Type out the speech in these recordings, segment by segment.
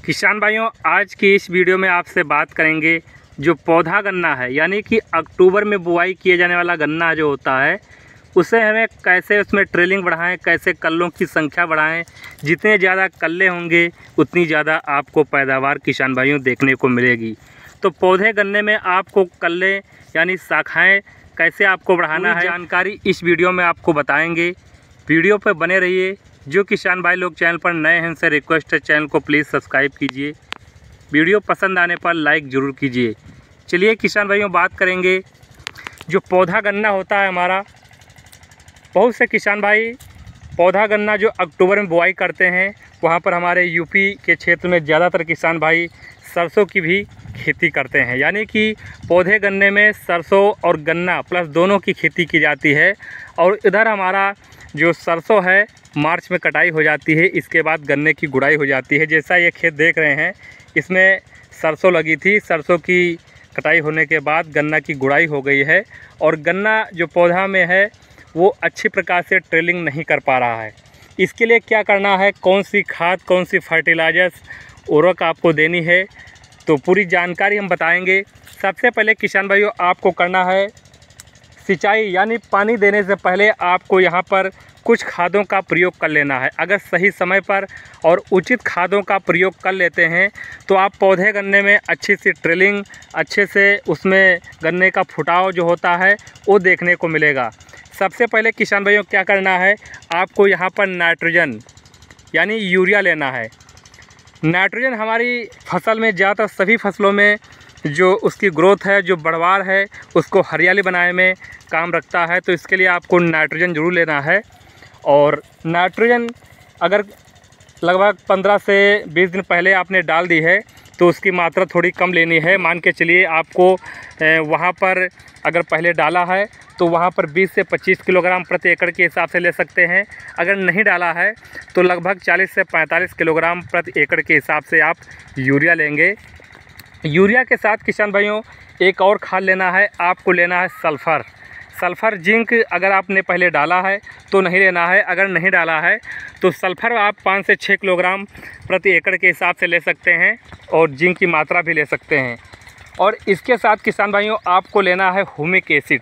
किसान भाइयों, आज की इस वीडियो में आपसे बात करेंगे जो पौधा गन्ना है, यानी कि अक्टूबर में बुआई किए जाने वाला गन्ना जो होता है उसे हमें कैसे उसमें ट्रेलिंग बढ़ाएं, कैसे कल्लों की संख्या बढ़ाएं। जितने ज़्यादा कल्ले होंगे उतनी ज़्यादा आपको पैदावार किसान भाइयों देखने को मिलेगी। तो पौधे गन्ने में आपको कल्ले यानी शाखाएँ कैसे आपको बढ़ाना है, जानकारी इस वीडियो में आपको बताएँगे। वीडियो पर बने रहिए। जो किसान भाई लोग चैनल पर नए हैं उनसे रिक्वेस्ट है, चैनल को प्लीज़ सब्सक्राइब कीजिए। वीडियो पसंद आने पर लाइक ज़रूर कीजिए। चलिए किसान भाइयों, बात करेंगे जो पौधा गन्ना होता है हमारा। बहुत से किसान भाई पौधा गन्ना जो अक्टूबर में बुआई करते हैं, वहाँ पर हमारे यूपी के क्षेत्र में ज़्यादातर किसान भाई सरसों की भी खेती करते हैं, यानी कि पौधे गन्ने में सरसों और गन्ना प्लस दोनों की खेती की जाती है। और इधर हमारा जो सरसों है मार्च में कटाई हो जाती है, इसके बाद गन्ने की गुड़ाई हो जाती है। जैसा ये खेत देख रहे हैं, इसमें सरसों लगी थी, सरसों की कटाई होने के बाद गन्ना की गुड़ाई हो गई है और गन्ना जो पौधा में है वो अच्छी प्रकार से ट्रेलिंग नहीं कर पा रहा है। इसके लिए क्या करना है, कौन सी खाद, कौन सी फर्टिलाइजर्स, उर्वरक आपको देनी है, तो पूरी जानकारी हम बताएंगे। सबसे पहले किसान भाइयों, आपको करना है सिंचाई, यानी पानी देने से पहले आपको यहाँ पर कुछ खादों का प्रयोग कर लेना है। अगर सही समय पर और उचित खादों का प्रयोग कर लेते हैं तो आप पौधे गन्ने में अच्छी सी ट्रेलिंग, अच्छे से उसमें गन्ने का फुटाव जो होता है वो देखने को मिलेगा। सबसे पहले किसान भाइयों क्या करना है, आपको यहाँ पर नाइट्रोजन यानी यूरिया लेना है। नाइट्रोजन हमारी फसल में ज़्यादातर सभी फसलों में जो उसकी ग्रोथ है, जो बढ़वार है, उसको हरियाली बनाने में काम रखता है। तो इसके लिए आपको नाइट्रोजन ज़रूर लेना है। और नाइट्रोजन अगर लगभग 15 से 20 दिन पहले आपने डाल दी है तो उसकी मात्रा थोड़ी कम लेनी है। मान के चलिए आपको वहाँ पर अगर पहले डाला है तो वहाँ पर 20 से 25 किलोग्राम प्रति एकड़ के हिसाब से ले सकते हैं। अगर नहीं डाला है तो लगभग 40 से 45 किलोग्राम प्रति एकड़ के हिसाब से आप यूरिया लेंगे। यूरिया के साथ किसान भाइयों एक और खाद लेना है, आपको लेना है सल्फ़र। सल्फ़र जिंक अगर आपने पहले डाला है तो नहीं लेना है, अगर नहीं डाला है तो सल्फ़र आप 5 से 6 किलोग्राम प्रति एकड़ के हिसाब से ले सकते हैं और जिंक की मात्रा भी ले सकते हैं। और इसके साथ किसान भाइयों आपको लेना है ह्यूमिक एसिड।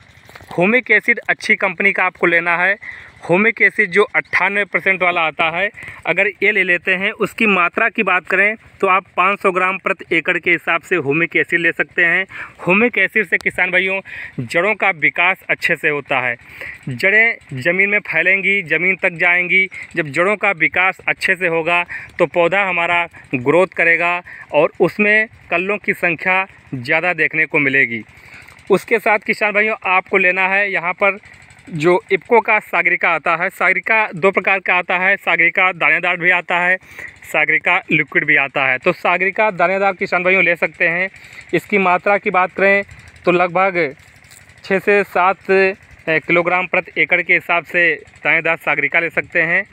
ह्यूमिक एसिड अच्छी कंपनी का आपको लेना है। ह्यूमिक एसिड जो 98% वाला आता है, अगर ये ले लेते हैं, उसकी मात्रा की बात करें तो आप 500 ग्राम प्रति एकड़ के हिसाब से ह्यूमिक एसिड ले सकते हैं। ह्यूमिक एसिड से किसान भाइयों जड़ों का विकास अच्छे से होता है। जड़ें ज़मीन में फैलेंगी, ज़मीन तक जाएंगी। जब जड़ों का विकास अच्छे से होगा तो पौधा हमारा ग्रोथ करेगा और उसमें कल्लों की संख्या ज़्यादा देखने को मिलेगी। उसके साथ किसान भाइयों आपको लेना है यहाँ पर जो इफ़को का सागरिका आता है। सागरिका 2 प्रकार का आता है, सागरिका दानेदार भी आता है, सागरिका लिक्विड भी आता है। तो सागरिका दानेदार किसान भाइयों ले सकते हैं। इसकी मात्रा की बात करें तो लगभग 6 से 7 किलोग्राम प्रति एकड़ के हिसाब से दानेदार सागरिका ले सकते हैं।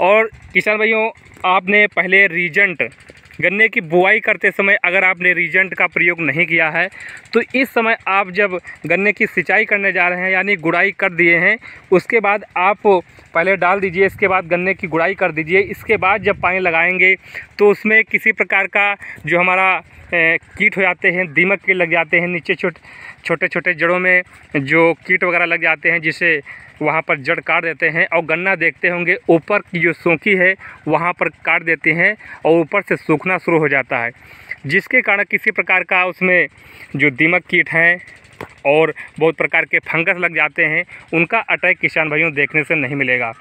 और किसान भाइयों आपने पहले रीजेंट गन्ने की बुआई करते समय अगर आपने रीजेंट का प्रयोग नहीं किया है तो इस समय आप जब गन्ने की सिंचाई करने जा रहे हैं, यानी गुड़ाई कर दिए हैं, उसके बाद आप पहले डाल दीजिए, इसके बाद गन्ने की गुड़ाई कर दीजिए। इसके बाद जब पानी लगाएंगे तो उसमें किसी प्रकार का जो हमारा कीट हो जाते हैं, दीमक के लग जाते हैं, नीचे छोटे छोटे जड़ों में जो कीट वगैरह लग जाते हैं, जिससे वहाँ पर जड़ काट देते हैं। और गन्ना देखते होंगे ऊपर की जो सोंकी है वहाँ पर काट देते हैं और ऊपर से सूखना शुरू हो जाता है, जिसके कारण किसी प्रकार का उसमें जो दीमक कीट हैं और बहुत प्रकार के फंगस लग जाते हैं, उनका अटैक किसान भाइयों देखने से नहीं मिलेगा।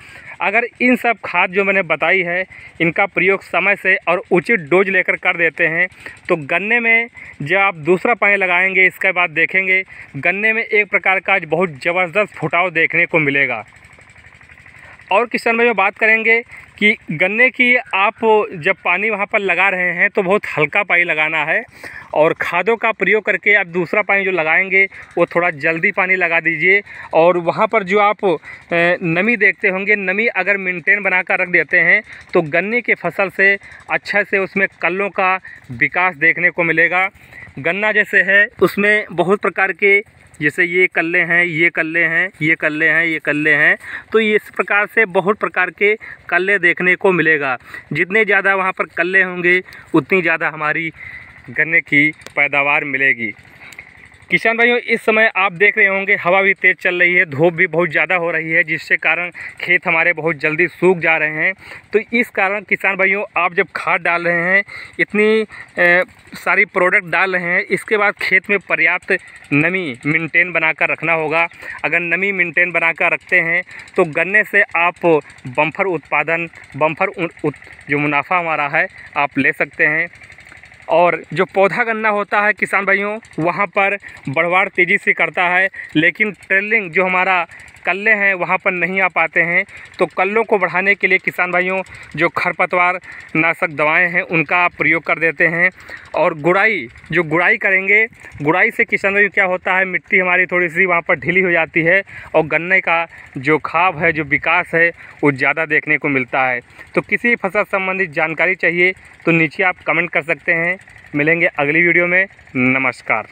अगर इन सब खाद जो मैंने बताई है इनका प्रयोग समय से और उचित डोज लेकर कर देते हैं तो गन्ने में जब आप दूसरा पानी लगाएंगे इसके बाद देखेंगे गन्ने में एक प्रकार का बहुत ज़बरदस्त फुटाव देखने को मिलेगा। और किसान भाइयों बात करेंगे कि गन्ने की आप जब पानी वहाँ पर लगा रहे हैं तो बहुत हल्का पानी लगाना है और खादों का प्रयोग करके आप दूसरा पानी जो लगाएंगे वो थोड़ा जल्दी पानी लगा दीजिए। और वहाँ पर जो आप नमी देखते होंगे, नमी अगर मेंटेन बनाकर रख देते हैं तो गन्ने के फसल से अच्छे से उसमें कल्लों का विकास देखने को मिलेगा। गन्ना जैसे है उसमें बहुत प्रकार के जैसे ये कल्ले हैं, ये कल्ले हैं, ये कल्ले हैं, ये कल्ले हैं, तो इस प्रकार से बहुत प्रकार के कल्ले देखने को मिलेगा। जितने ज़्यादा वहाँ पर कल्ले होंगे उतनी ज़्यादा हमारी गन्ने की पैदावार मिलेगी। किसान भाइयों, इस समय आप देख रहे होंगे हवा भी तेज़ चल रही है, धूप भी बहुत ज़्यादा हो रही है, जिससे कारण खेत हमारे बहुत जल्दी सूख जा रहे हैं। तो इस कारण किसान भाइयों, आप जब खाद डाल रहे हैं, इतनी सारी प्रोडक्ट डाल रहे हैं, इसके बाद खेत में पर्याप्त नमी मेंटेन बनाकर रखना होगा। अगर नमी मेंटेन बनाकर रखते हैं तो गन्ने से आप बम्पर उत्पादन, जो मुनाफा हमारा है आप ले सकते हैं। और जो पौधा गन्ना होता है किसान भाइयों, वहाँ पर बढ़वाड़ तेज़ी से करता है, लेकिन ट्रेलिंग जो हमारा कल्ले हैं वहाँ पर नहीं आ पाते हैं। तो कल्लों को बढ़ाने के लिए किसान भाइयों, जो खरपतवार नाशक दवाएं हैं उनका आप प्रयोग कर देते हैं। और गुड़ाई करेंगे, गुड़ाई से किसान भाइयों क्या होता है, मिट्टी हमारी थोड़ी सी वहाँ पर ढीली हो जाती है और गन्ने का जो खाब है, जो विकास है, वो ज़्यादा देखने को मिलता है। तो किसी फसल संबंधित जानकारी चाहिए तो नीचे आप कमेंट कर सकते हैं। मिलेंगे अगली वीडियो में। नमस्कार।